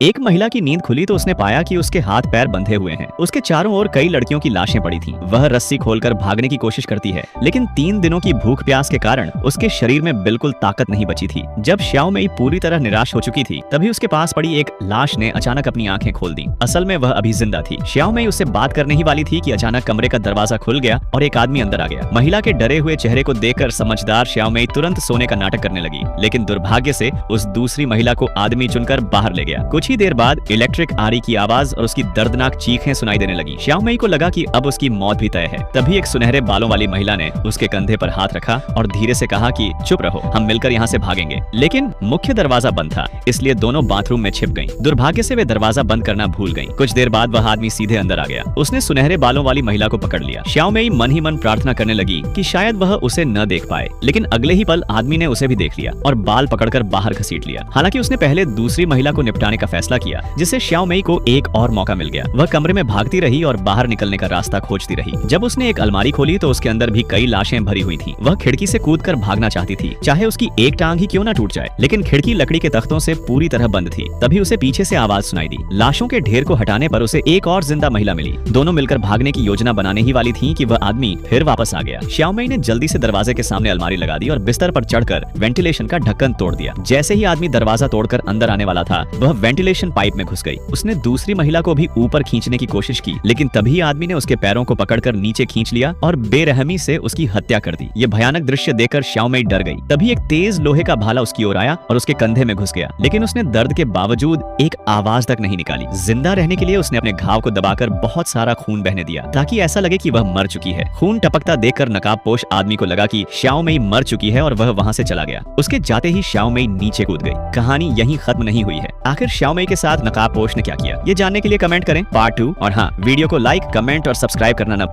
एक महिला की नींद खुली तो उसने पाया कि उसके हाथ पैर बंधे हुए हैं। उसके चारों ओर कई लड़कियों की लाशें पड़ी थीं। वह रस्सी खोलकर भागने की कोशिश करती है, लेकिन 3 दिनों की भूख प्यास के कारण उसके शरीर में बिल्कुल ताकत नहीं बची थी। जब श्याओ मेई पूरी तरह निराश हो चुकी थी, तभी उसके पास पड़ी एक लाश ने अचानक अपनी आंखें खोल दी। असल में वह अभी जिंदा थी। श्याओ मेई उससे बात करने ही वाली थी कि अचानक कमरे का दरवाजा खुल गया और एक आदमी अंदर आ गया। महिला के डरे हुए चेहरे को देखकर समझदार श्याओ मेई तुरंत सोने का नाटक करने लगी, लेकिन दुर्भाग्य से उस दूसरी महिला को आदमी चुनकर बाहर ले गया। कुछ ही देर बाद इलेक्ट्रिक आरी की आवाज और उसकी दर्दनाक चीखें सुनाई देने लगी। श्याओ मेई को लगा कि अब उसकी मौत भी तय है। तभी एक सुनहरे बालों वाली महिला ने उसके कंधे पर हाथ रखा और धीरे से कहा कि चुप रहो, हम मिलकर यहाँ से भागेंगे। लेकिन मुख्य दरवाजा बंद था, इसलिए दोनों बाथरूम में छिप गईं। दुर्भाग्य से वे दरवाजा बंद करना भूल गईं। कुछ देर बाद वह आदमी सीधे अंदर आ गया। उसने सुनहरे बालों वाली महिला को पकड़ लिया। श्याओ मेई मन ही मन प्रार्थना करने लगी कि शायद वह उसे न देख पाए, लेकिन अगले ही पल आदमी ने उसे भी देख लिया और बाल पकड़कर बाहर घसीट लिया। हालांकि उसने पहले दूसरी महिला को निपटाने का फैसला किया, जिससे श्याओ मेई को एक और मौका मिल गया। वह कमरे में भागती रही और बाहर निकलने का रास्ता खोजती रही। जब उसने एक अलमारी खोली तो उसके अंदर भी कई लाशें भरी हुई थीं। वह खिड़की से कूदकर भागना चाहती थी, चाहे उसकी एक टांग ही क्यों ना टूट जाए, लेकिन खिड़की लकड़ी के तख्तों से पूरी तरह बंद थी। तभी उसे पीछे से आवाज सुनाई दी। लाशों के ढेर को हटाने पर उसे एक और जिंदा महिला मिली। दोनों मिलकर भागने की योजना बनाने ही वाली थी कि वह आदमी फिर वापस आ गया। श्याओ मेई ने जल्दी से दरवाजे के सामने अलमारी लगा दी और बिस्तर पर चढ़कर वेंटिलेशन का ढक्कन तोड़ दिया। जैसे ही आदमी दरवाजा तोड़कर अंदर आने वाला था, वह वेंटिलेशन पाइप में घुस गई। उसने दूसरी महिला को भी ऊपर खींचने की कोशिश की, लेकिन तभी आदमी ने उसके पैरों को पकड़कर नीचे खींच लिया और बेरहमी से उसकी हत्या कर दी। ये भयानक दृश्य देखकर श्याओ मेई डर गई। तभी एक तेज लोहे का भाला उसकी ओर आया और उसके कंधे में घुस गया, लेकिन उसने दर्द के बावजूद एक आवाज तक नहीं निकाली। जिंदा रहने के लिए उसने अपने घाव को दबाकर बहुत सारा खून बहने दिया, ताकि ऐसा लगे कि वह मर चुकी है। खून टपकता देखकर नकाबपोश आदमी को लगा कि श्याओ मेई मर चुकी है और वह वहां से चला गया। उसके जाते ही श्याओ मेई नीचे कूद गई। कहानी यहीं खत्म नहीं हुई है। आखिर श्याओ मेई के साथ नकाबपोश ने क्या किया, ये जानने के लिए कमेंट करें पार्ट 2। और हाँ, वीडियो को लाइक, कमेंट और सब्सक्राइब करना न